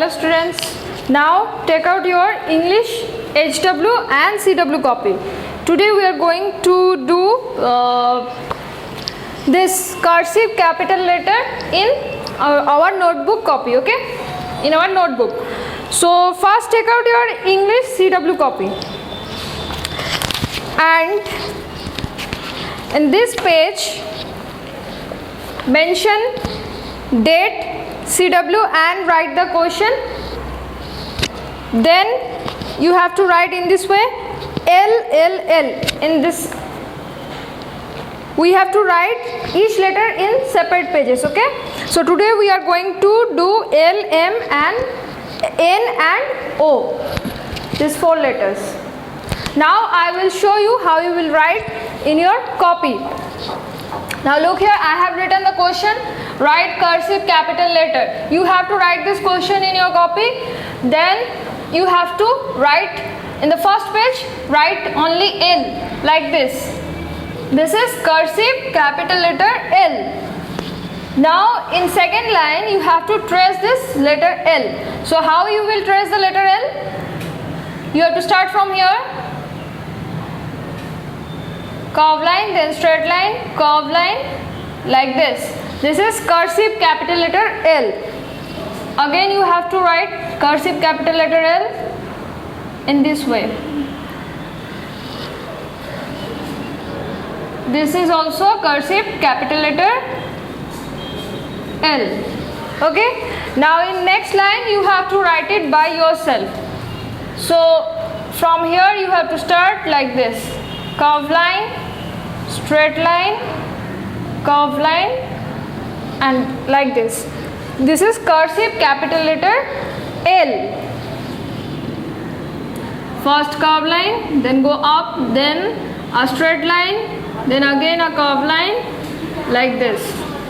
Hello students, now take out your English HW and CW copy. Today we are going to do this cursive capital letter in our notebook copy, okay? In our notebook. So first take out your English CW copy. And in this page mention date CW and write the question. Then you have to write in this way LLL. In this we have to write each letter in separate pages, okay? So today we are going to do L, M and N and O, these four letters. Now I will show you how you will write in your copy. Now look here, I have written the question, write cursive capital letter. You have to write this question in your copy. Then you have to write in the first page, write only L like this. This is cursive capital letter L. Now in second line you have to trace this letter L. So how you will trace the letter L? You have to start from here. Curve line, then straight line, curve line, like this. This is cursive capital letter L. Again you have to write cursive capital letter L in this way. This is also cursive capital letter L. Okay. Now in next line you have to write it by yourself. So from here you have to start like this. Curve line, straight line, curve line, and like this. This is cursive capital letter L. First curve line, then go up, then a straight line, then again a curve line, like this.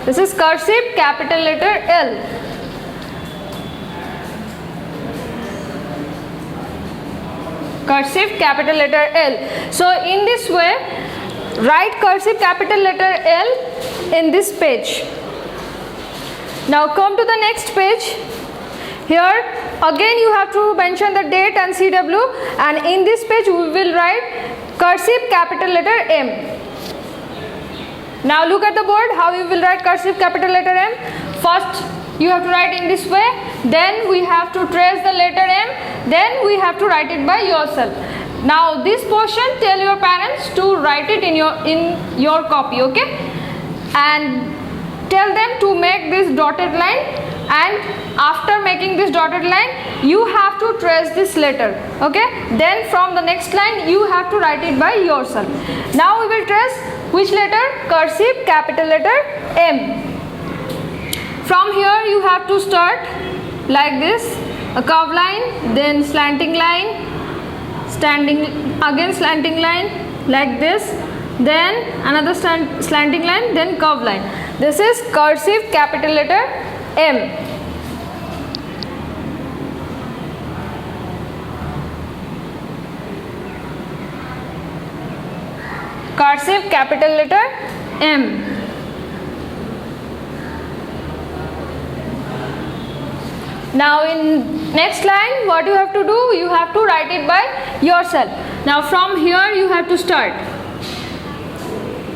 This is cursive capital letter L. Cursive capital letter L. So in this way, write cursive capital letter L in this page. Now come to the next page. Here again you have to mention the date and CW, and in this page we will write cursive capital letter M. Now look at the board how you will write cursive capital letter M. First you have to write in this way, then we have to trace the letter M, then we have to write it by yourself. Now this portion tell your parents to write it in your copy, okay? And tell them to make this dotted line, and after making this dotted line you have to trace this letter, okay? Then from the next line you have to write it by yourself. Now we will trace which letter? Cursive capital letter M. From here you have to start like this, a curve line, then slanting line, again slanting line, like this, then another slanting line, then curve line. This is cursive capital letter M. Cursive capital letter M. Now in next line what you have to do, you have to write it by yourself. Now from here you have to start.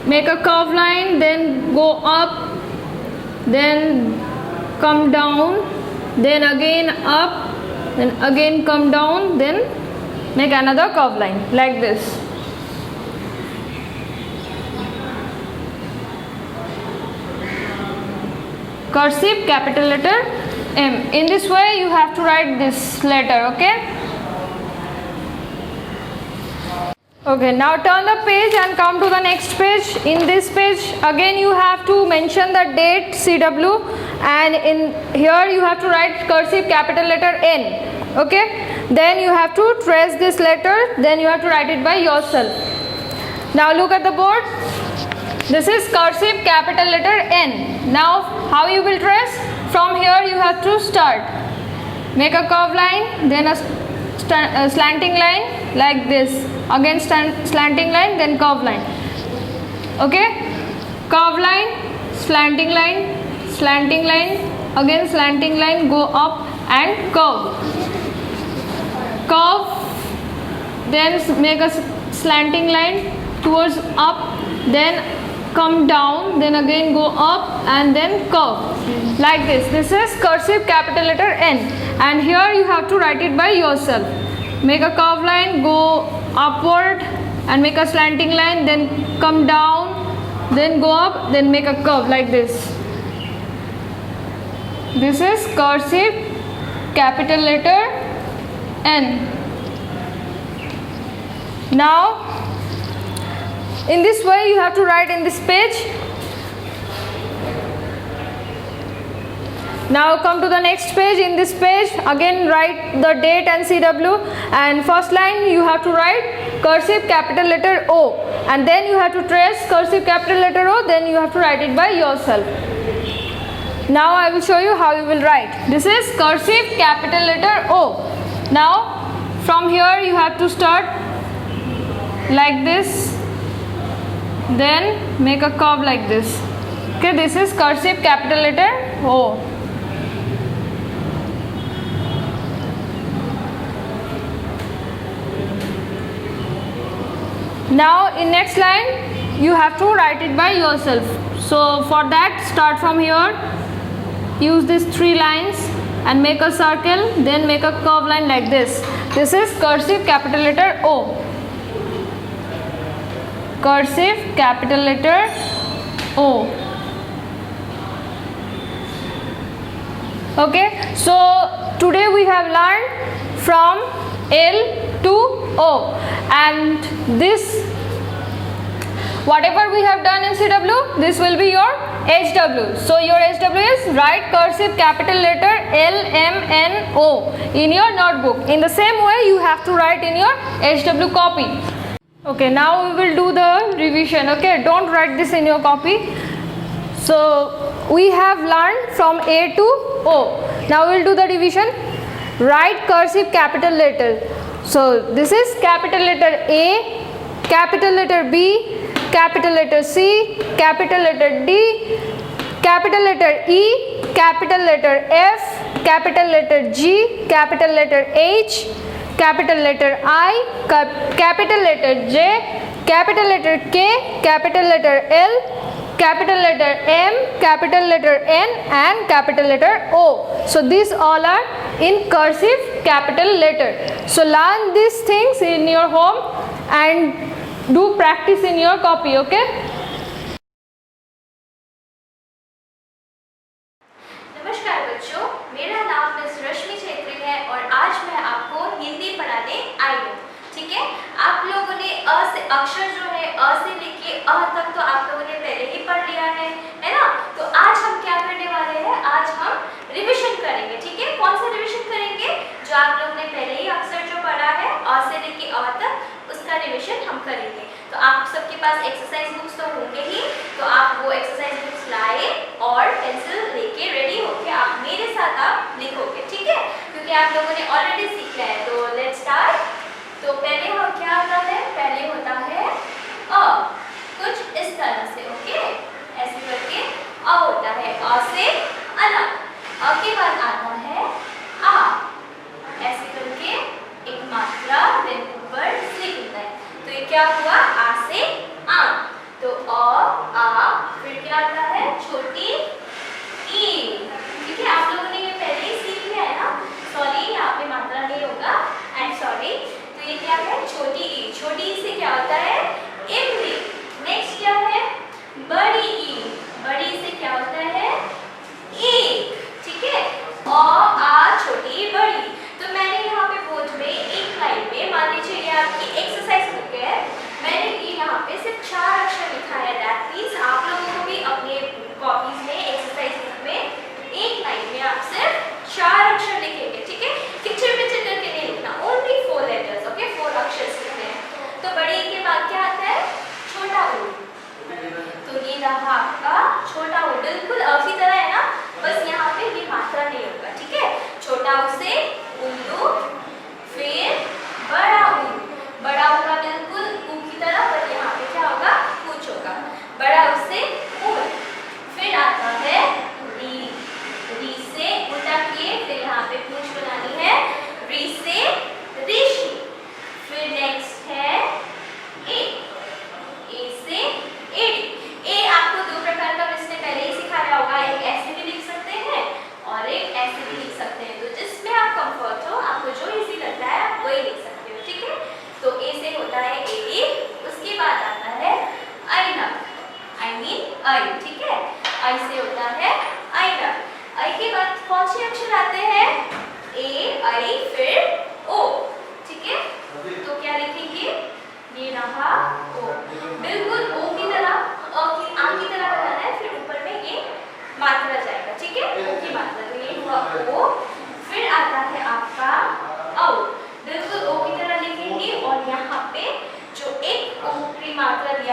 Make a curve line, then go up, then come down, then again up, then again come down, then make another curve line like this. Cursive capital letter M. In this way you have to write this letter, okay? Okay, now turn the page and come to the next page. In this page again you have to mention the date CW, and in here you have to write cursive capital letter N, okay? Then you have to trace this letter, then you have to write it by yourself. Now look at the board. This is cursive capital letter N. Now how you will trace? From here you have to start. Make a curve line, then a slanting line like this. Again slanting line, then curve line. Okay? Curve line, slanting line, again slanting line, go up, and curve. Curve, then make a slanting line towards up, then come down, then again go up and then curve like this. This is cursive capital letter N, and here you have to write it by yourself. Make a curve line, go upward and make a slanting line, then come down, then go up, then make a curve like this. This is cursive capital letter N. Now in this way you have to write in this page. Now come to the next page. In this page again write the date and CW, and first line you have to write cursive capital letter O, and then you have to trace cursive capital letter O, then you have to write it by yourself. Now I will show you how you will write. This is cursive capital letter O. Now from here you have to start like this, then make a curve like this. Okay, this is cursive capital letter O. Now in next line you have to write it by yourself. So for that, start from here, use these 3 lines and make a circle, then make a curve line like this. This is cursive capital letter O. Cursive capital letter O. Okay, so today we have learned from L to O, and this whatever we have done in CW, this will be your HW. So your HW is write cursive capital letter L, M, N, O in your notebook. In the same way you have to write in your HW copy. Okay, now we will do the revision. Okay, don't write this in your copy. So we have learned from A to O. Now we will do the revision. Write cursive capital letter. So this is capital letter A, capital letter B, capital letter C, capital letter D, capital letter E, capital letter F, capital letter G, capital letter H, capital letter I, capital letter J, capital letter K, capital letter L, capital letter M, capital letter N, and capital letter O. So these all are in cursive capital letter. So learn these things in your home and do practice in your copy. Okay. नमस्कार बच्चों, मेरा नाम miss रश्मि छेत्री है और आज मैं आपको हिंदी पढ़ाने आई हूँ। ठीक है, आप लोगों ने अ से अक्षर जो है अ से लेके अ तक तो आप लोगों ने पहले ही पढ़ लिया है ना। तो आज हम क्या करने वाले हैं, आज हम रिवीजन करेंगे। ठीक है, कौन सा रिवीजन करेंगे? जो आप लोगों ने पहले ही अक्षर जो पढ़ा है अ से लेके अ तक, उसका रिवीजन हम करेंगे। तो आप सबके पास एक्सरसाइज बुक्स तो होंगे ही, तो आप वो एक्सरसाइज बुक्स लाए और पेंसिल लेके रेडी होके आप मेरे साथ आप लिखोगे। ठीक है, क्योंकि आप लोगों ने ऑलरेडी सीख लिया है। तो लेट्स स्टार्ट। तो पहले हम क्या होता है, पहले होता है अ, कुछ इस तरह से। ओके, ऐसे करके अ होता है, अ से अलग। अ के बाद आता है आ, ऐसे करके एक मात्रा, देन ऊपर स्लिप होता है। तो ये क्या हुआ, आ से आम। तो अ आ, फिर क्या आता है छोटी ई। ठीक है, आप लोगों ने ये पहले ही सीख लिया है ना। सॉरी, यहाँ पे मात्रा नहीं होगा, आई एम सॉरी। तो ये क्या है, छोटी ई। छोटी ई से क्या होता है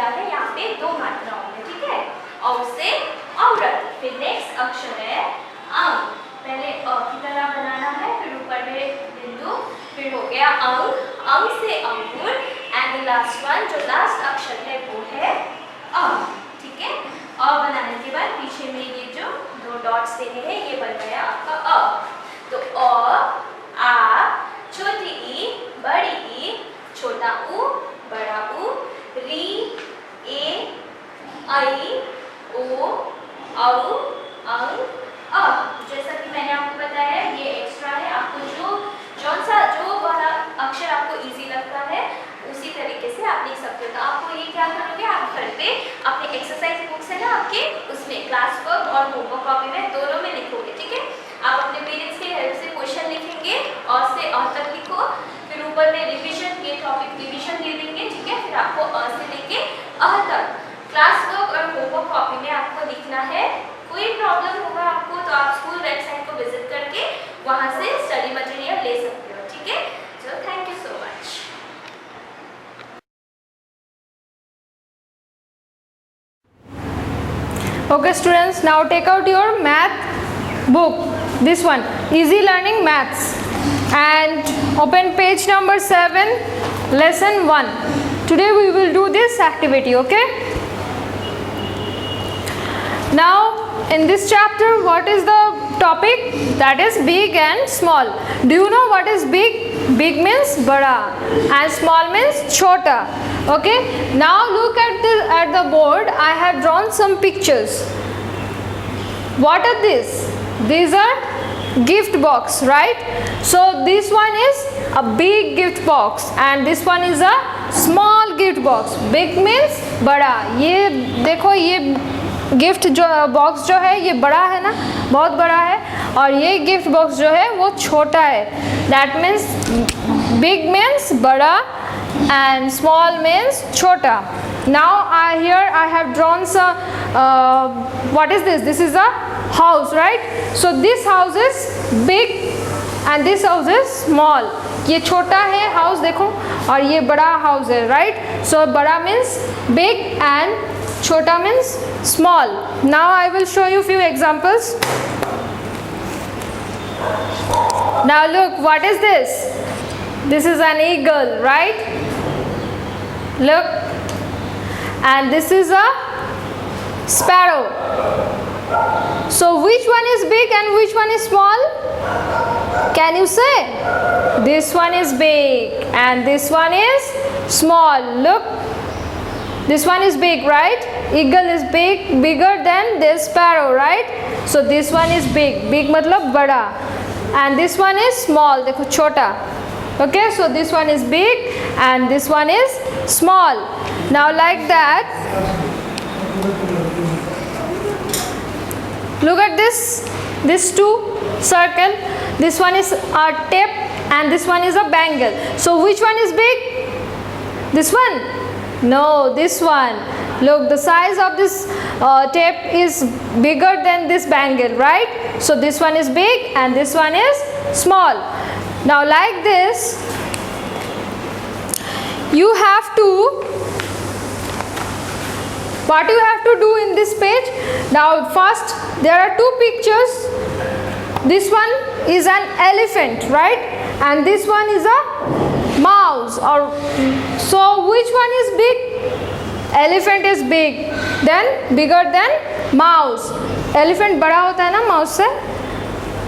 गया है यहाँ पे 2 मात्राओं में, ठीक है। औ से औरत। फिर नेक्स्ट अक्षर है अंग। पहले अ की तरह बनाना है, फिर ऊपर में बिंदु, फिर हो गया अंग। अंग से अंकुर एंड द लास्ट वन, जो लास्ट अक्षर है वो है अ, ठीक है। अ बनाने के बाद पीछे में ये जो 2 डॉट्स देने हैं ये बन गया आपका अ। तो अ, आ, छोटी ई, बड़ी ई, छोटा ऊ, बड़ा ऊ, री, ए, आई, ओ, औ, अंग, अ। जैसा कि मैंने आपको बताया ये एक्स्ट्रा है, आपको जो वाला अक्षर आपको इजी लगता है उसी तरीके से आप लिख सकते हो। तो आपको ये क्या करोगे, आप घर पे अपने एक्सरसाइज बुक्स है ना आपके, उसमें क्लास वर्क और होमवर्क कॉपी में दोनों में लिखोगे, ठीक है। आप अपने पेरेंट्स की हेल्प से क्वेश्चन लिखेंगे, अ से अ तक लिखो, फिर ऊपर में रिवीजन, ये टॉपिक रिवीजन दे देंगे, ठीक है। फिर आपको अ से लेके अ तक क्लास वर्क और होमवर्क कॉपी में आपको लिखना है। कोई प्रॉब्लम होगा आपको तो आप स्कूल वेबसाइट को विजिट करके वहां से स्टडी मटेरियल ले सकते हो, ठीक है। So thank you so much. Okay students, now take out your math book, this one, Easy Learning Maths, and open page number 7, lesson 1. Today we will do this activity, okay. Now in this chapter what is the topic? That is big and small. Do you know what is big? Big means bada and small means chota, okay. Now look at the board. I have drawn some pictures. What are these? These are gift box, right? So this one is a big gift box and this one is a small gift box. Big means bada. ये देखो, ये gift जो box जो है ये बड़ा है ना, बहुत बड़ा है, और ये गिफ्ट बॉक्स जो है वो छोटा है. दैट मीन्स बिग मीन्स बड़ा एंड स्मॉल मीन्स छोटा. Now here I have drawn some what is this? This is a house, right? So this house is big and this house is small. ये छोटा है house देखो और ये बड़ा house है, राइट. सो बड़ा मीन्स बिग एंड छोटा means small. Now I will show you few examples. Now look, what is this? This is an eagle, right? Look, and this is a sparrow. So which one is big and which one is small? Can you say? This one is big and this one is small. Look, this one is big, right? Eagle is big, bigger than this sparrow, right? So this one is big. Big मतलब बड़ा. And this one is small. देखो छोटा. Okay, so this one is big and this one is small. Now like that, look at this two circle. This one is a tape and this one is a bangle. So which one is big? This one? No, this one. Look, the size of this tape is bigger than this bangle, right? So this one is big and this one is small. Now like this, you have to, what you have to do in this page? Now first there are two pictures. This one is an elephant, right? And this one is a mouse. Or so which one is big? Elephant is big, then bigger than mouse. Elephant बड़ा होता है ना mouse से.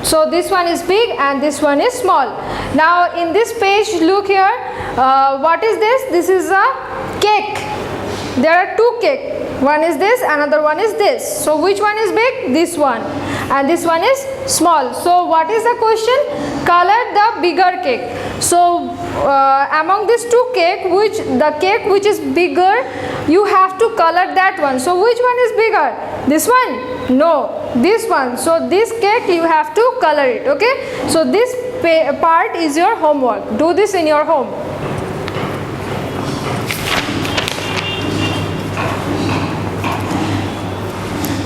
So this one is big and this one is small. Now in this page, look here. What is this? This is a cake. There are two cake. One is this, another one is this. So which one is big? This one. And this one is small. So what is the question? Color the bigger cake. So among these two cake, the cake which is bigger, you have to color that one. So which one is bigger? This one? No, this one. So this cake you have to color it. Okay. So this part is your homework. Do this in your home.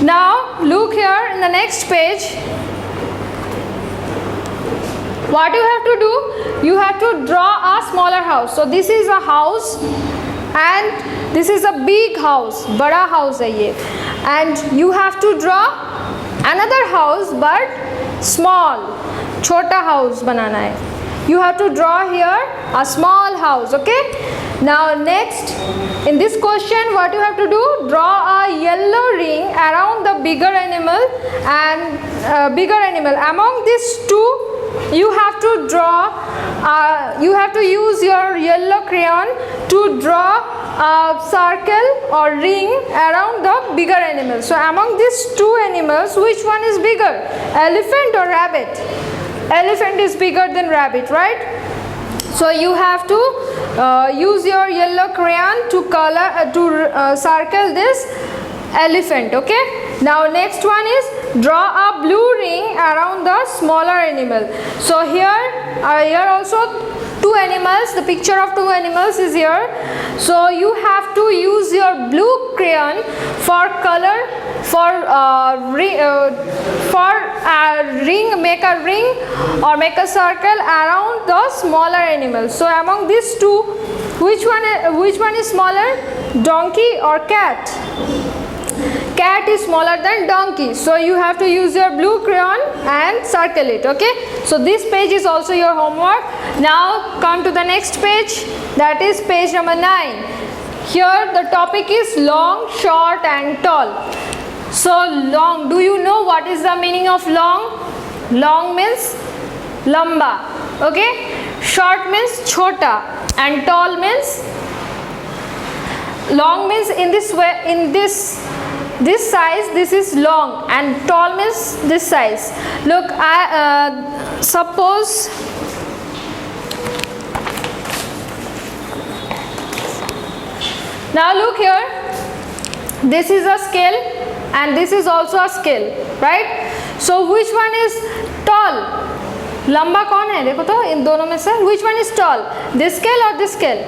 Now look here in the next page. What you have to do? You have to draw a smaller house. So this is a house and this is a big house, बड़ा house है ये, and you have to draw another house but small, छोटा house बनाना है. You have to draw here a small house. Okay, now next in this question what you have to do, draw a yellow ring around the bigger animal and bigger animal. Among these two you have to draw you have to use your yellow crayon to draw a circle or ring around the bigger animal. So among these two animals, which one is bigger, elephant or rabbit? Elephant is bigger than rabbit, right? So you have to use your yellow crayon to circle this elephant. Okay, now next one is draw a blue ring around the smaller animal. So here also two animals, the picture of two animals is here. So you have to use your blue crayon for color for ring, make a ring or make a circle around the smaller animals. So among these two, which one is smaller, donkey or cat? Cat is smaller than donkey, so you have to use your blue crayon and circle it. Okay, so this page is also your homework. Now come to the next page, that is page number 9. Here the topic is long, short and tall. So long, do you know what is the meaning of long? Long means lamba. Okay, short means chota and tall means, long means in this way, in this size, this is long, and tall means this size. Look, I suppose now look here, this is a scale and this is also a scale, right? So which one is tall? लंबा कौन है, देखो तो इन दोनों में से which one is tall, this scale or this scale?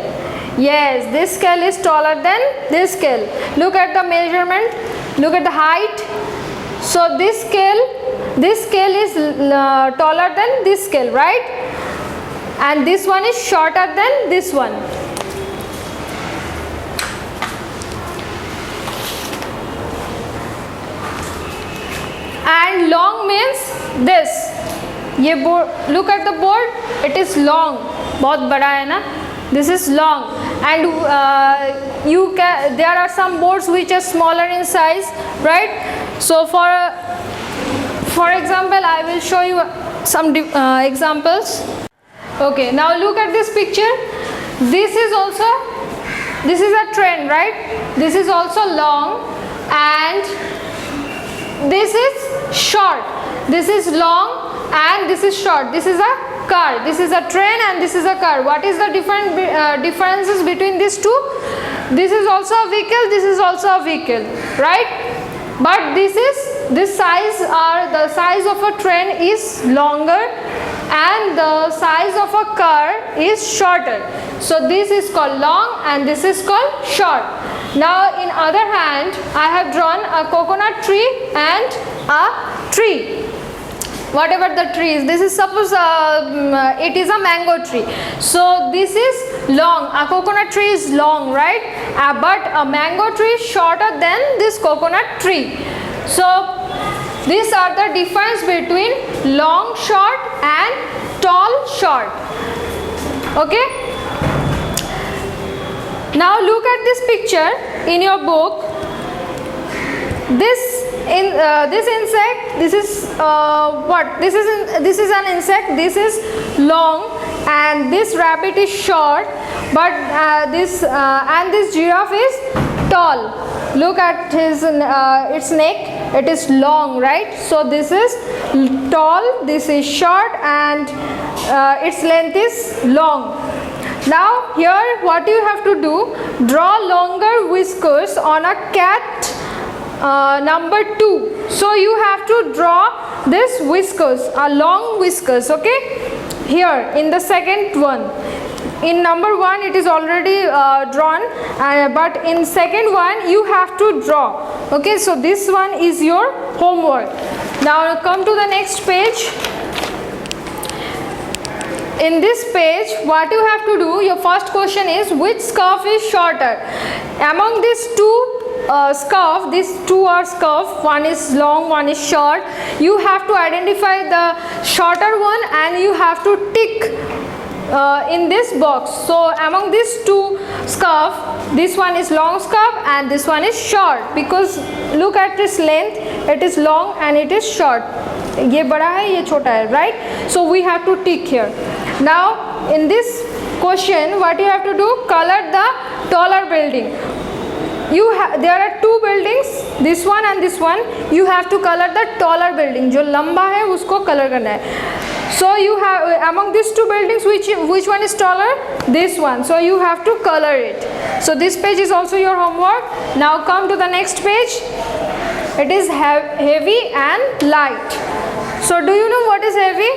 Yes, this scale is taller than this scale. Look at the measurement, look at the height. So this scale is taller than this scale, right? And this one is shorter than this one. And long means this. ये board, look at the board, it is long, बहुत बड़ा है ना. This is long, and there are some boards which are smaller in size, right? So for example, I will show you some examples. Okay, now look at this picture. This is a train, right? This is also long, and this is short. This is long and this is short. This is a car, this is a train and this is a car. What is the differences between these two? This is also a vehicle, this is also a vehicle, right? But the size of a train is longer and the size of a car is shorter. So this is called long and this is called short. Now in other hand, I have drawn a coconut tree and a tree. Whatever the tree is, this is suppose it is a mango tree. So this is long, a coconut tree is long, right? But a mango tree is shorter than this coconut tree. So these are the difference between long short and tall short. Okay, now look at this picture in your book. This insect, this is what? This is an insect. This is long, and this rabbit is short. But this giraffe is tall. Look at its neck. It is long, right? So this is tall. This is short, and its length is long. Now here, what you have to do? Draw longer whiskers on a cat. Number 2. So you have to draw this whiskers, a long whiskers. Okay, here in the second one. In number 1 it is already drawn, but in second one you have to draw. Okay, so this one is your homework. Now come to the next page. in this page, what you have to do, your first question is which scarf is shorter? Among these two scarf, these two are scarf, one is long, one is short. You have to identify the shorter one and you have to tick in this box. So among these two scarf, this one is long scarf and this one is short, because look at this length, it is long and it is short. ये बड़ा है, ये छोटा है, right? So we have to tick here. Now in this question, what you have to do, color the taller building. There are two buildings, this one and this one. You have to color the taller building. जो लंबा है उसको color करना है. So you have among these two buildings, which one is taller? This one. So you have to color it. So this page is also your homework. Now come to the next page. It is heavy and light. So do you know what is heavy?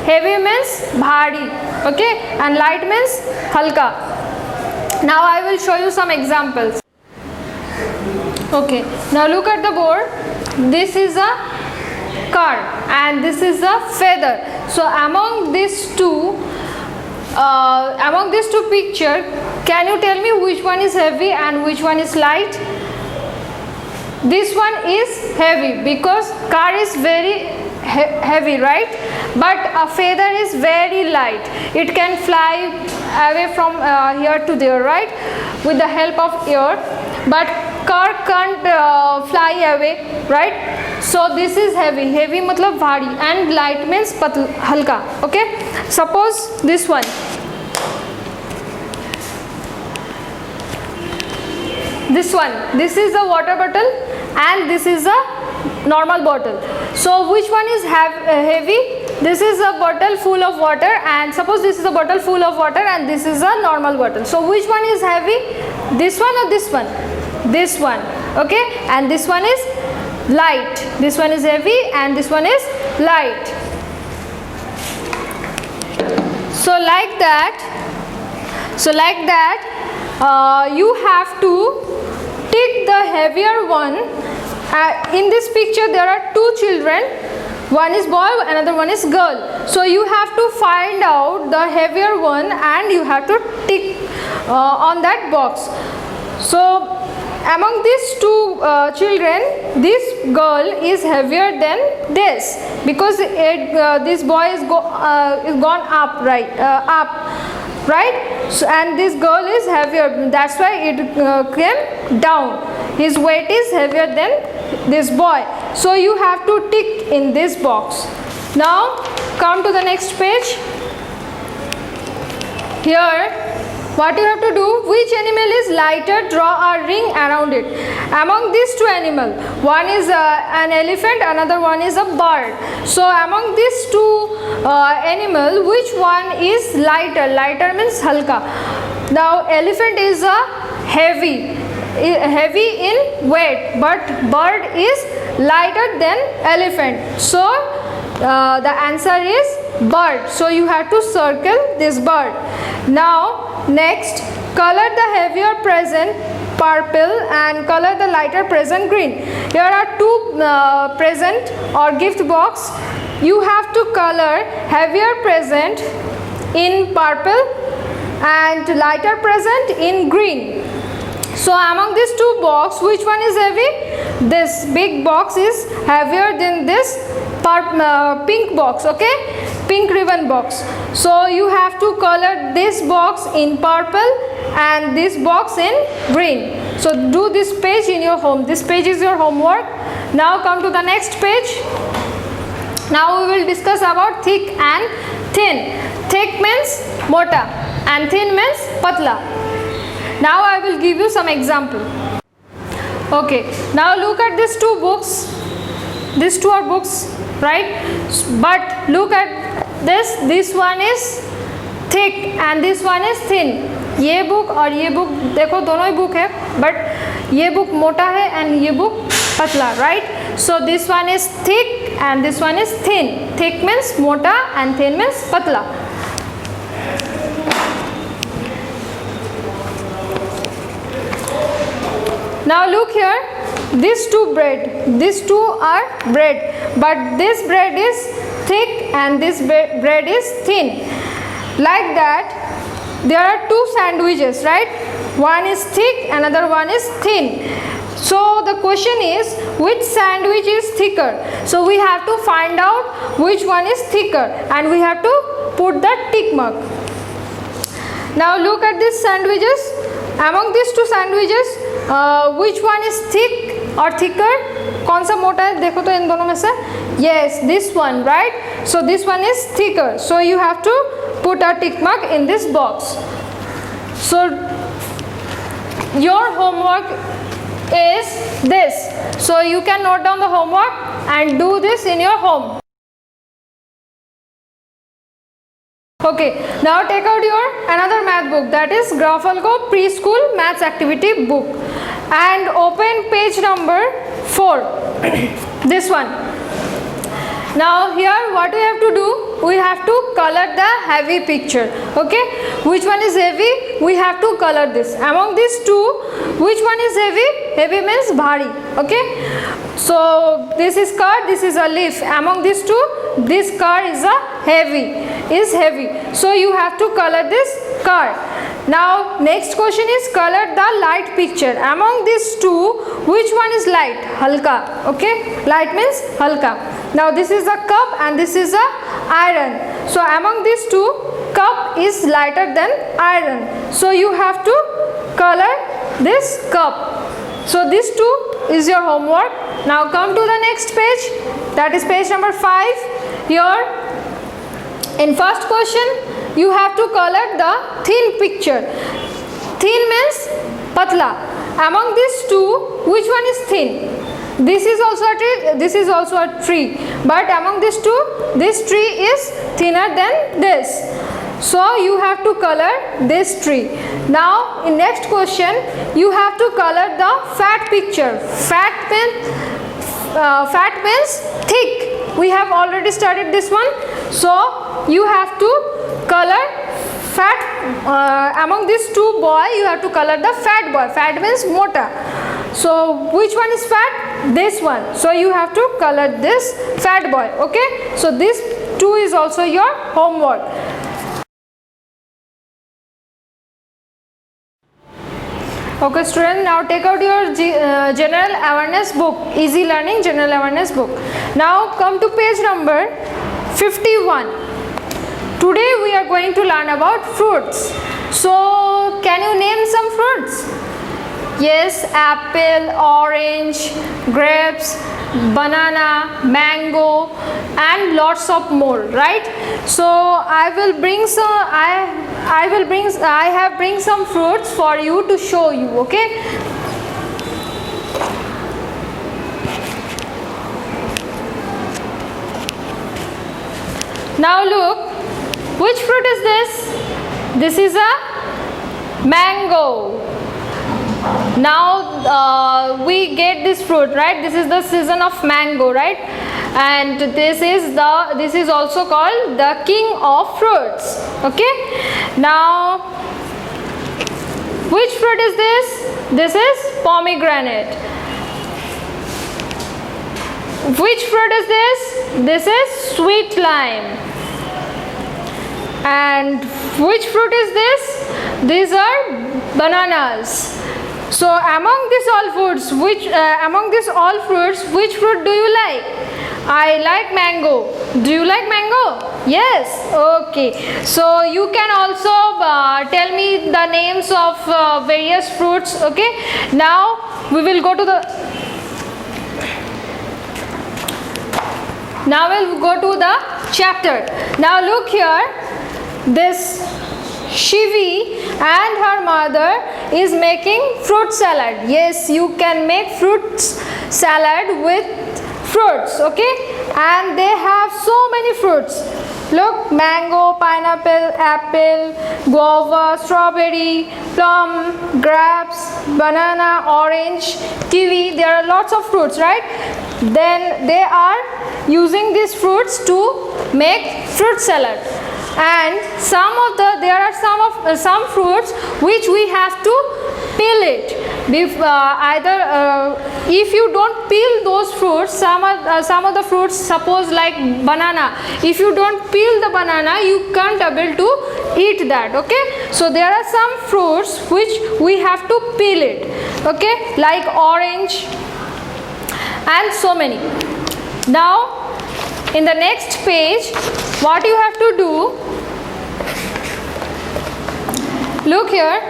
Heavy means bhari, okay, and light means halka. Now I will show you some examples. Okay, now look at the board. This is a car and this is a feather. So among these two picture, can you tell me which one is heavy and which one is light? This one is heavy because car is very heavy, right? But a feather is very light. It can fly away from here to there, right, with the help of air. But car can't fly away, right? So this is heavy. Heavy matlab bhari, and light means halka. Okay, suppose this one. This is a water bottle and this is a normal bottle. So which one is heavy? This is a bottle full of water, and suppose this is a bottle full of water and this is a normal bottle. So which one is heavy? This one or this one? This one, okay, and this one is light. This one is heavy and this one is light. So like that, you have to take the heavier one. In this picture there are two children, one is boy, another one is girl. So you have to find out the heavier one and you have to tick on that box. So among these two children, this girl is heavier than this, because this boy is gone up, right? So, and this girl is heavier, that's why it came down. His weight is heavier than this boy. So you have to tick in this box. Now come to the next page. Here what you have to do, which animal is lighter, draw a ring around it. Among these two animals, one is an elephant, another one is a bird. So among these two animals, which one is lighter? Lighter means halka. Now elephant is a heavy in weight, but bird is lighter than elephant. So the answer is bird. So you have to circle this bird. Now next, color the heavier present purple and color the lighter present green. Here are two present or gift box. You have to color heavier present in purple and lighter present in green. So among these two box, which one is heavy? This big box is heavier than this pink box, okay? Pink ribbon box. So you have to color this box in purple and this box in green. So do this page in your home. This page is your homework. Now come to the next page. Now we will discuss about thick and thin. Thick means mota and thin means patla. Now I will give you some example. Okay, now look at these two books. These two are books, right? But look at this one is thick and this one is thin. ये book और ये book, देखो दोनों ही book है, but ये book मोटा है and ये book पतला, right? So this one is thick and this one is thin. Thick means मोटा and thin means पतला. Now look here, these two are bread, but this bread is thick and this bread is thin. Like that, there are two sandwiches, right? One is thick, another one is thin. So the question is, which sandwich is thicker? So we have to find out which one is thicker, and we have to put the tick mark. Now look at these sandwiches. Among these two sandwiches, which one is thick or thicker? कौन सा मोटा है? देखो तो इन दोनों में से. Yes, this one, right? So this one is thicker. So you have to put a tick mark in this box. So your homework is this. So you can note down the homework and do this in your home. Okay, now take out your another math book, that is Grafalgo Preschool Maths Activity book, and open page number 4. This one. Now here what we have to do, we have to color the heavy picture. Okay, which one is heavy? We have to color this. Among these two, which one is heavy? Heavy means bhari. Okay, so this is car, this is a leaf. Among these two, this car is a heavy. So you have to color this car. Now next question is color the light picture. Among these two, which one is light? Halka. Okay, light means halka. Now this is a cup and this is a iron. So among these two, cup is lighter than iron. So you have to color this cup. So this two is your homework. Now come to the next page, that is page number 5. Here in first question, you have to color the thin picture. Thin means patla. Among these two, which one is thin? This is also a tree, this is also a tree, but among these two, this tree is thinner than this. So you have to color this tree. Now in next question, you have to color the fat picture. Fat means thick. We have already studied this one. So you have to color fat. Among these two boy, you have to color the fat boy. Fat means mota. So which one is fat? This one. So you have to color this fat boy. Okay, so this two is also your homework. Okay student, now take out your general awareness book, easy learning general awareness book. Now come to page number 51. Today we are going to learn about fruits. So can you name some fruits? Yes, apple, orange, grapes, banana, mango, and lots of more, right? So I have bring some fruits for you to show you. Okay, now look, which fruit is this? This is a mango. Now we get this fruit, right? This is the season of mango, right? And this is also called the king of fruits. Okay, now which fruit is this? This is pomegranate. Which fruit is this? This is sweet lime. And which fruit is this? These are bananas. So among these all fruits, which fruit do you like? I like mango. Do you like mango? Yes. Okay. So you can also tell me the names of various fruits. Okay. Now we will go to the. Now we'll go to the chapter. Now look here. This Shivi and her mother is making fruit salad. Yes, you can make fruit salad with fruits. Okay, and they have so many fruits. Look, mango, pineapple, apple, guava, strawberry, plum, grapes, banana, orange, kiwi. There are lots of fruits, right? Then they are using these fruits to make fruit salad. And there are some fruits which we have to peel it, if you don't peel those fruits, some of the fruits, suppose like banana, if you don't peel the banana, you can't able to eat that. Okay, so there are some fruits which we have to peel it, okay, like orange and so many. Now in the next page, what you have to do, look here,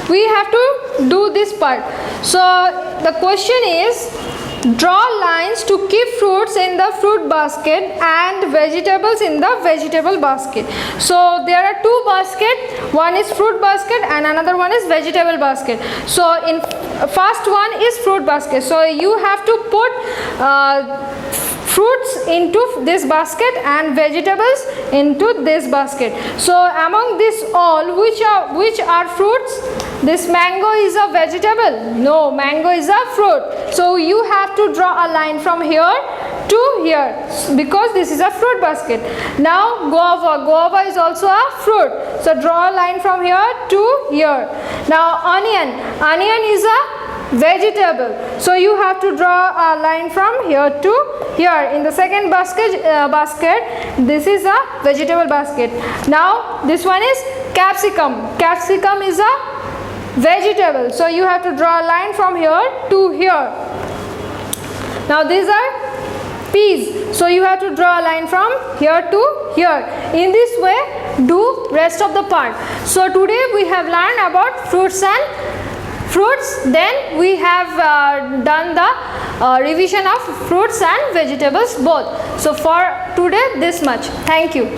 we have to do this part. So the question is, draw lines to keep fruits in the fruit basket and vegetables in the vegetable basket. So there are two baskets, one is fruit basket and another one is vegetable basket. So in first one is fruit basket, so you have to put fruits into this basket and vegetables into this basket. So among this all, which are fruits? This mango is a vegetable? No, mango is a fruit. So you have to draw a line from here to here because this is a fruit basket. Now guava is also a fruit. So draw a line from here to here. Now onion is a vegetable, so you have to draw a line from here to here. In the second basket, this is a vegetable basket. Now this one is capsicum is a vegetable, so you have to draw a line from here to here. Now these are peas, so you have to draw a line from here to here. In this way, do rest of the part. So today we have learned about fruits, then we have done the revision of fruits and vegetables both. So for today this much. Thank you.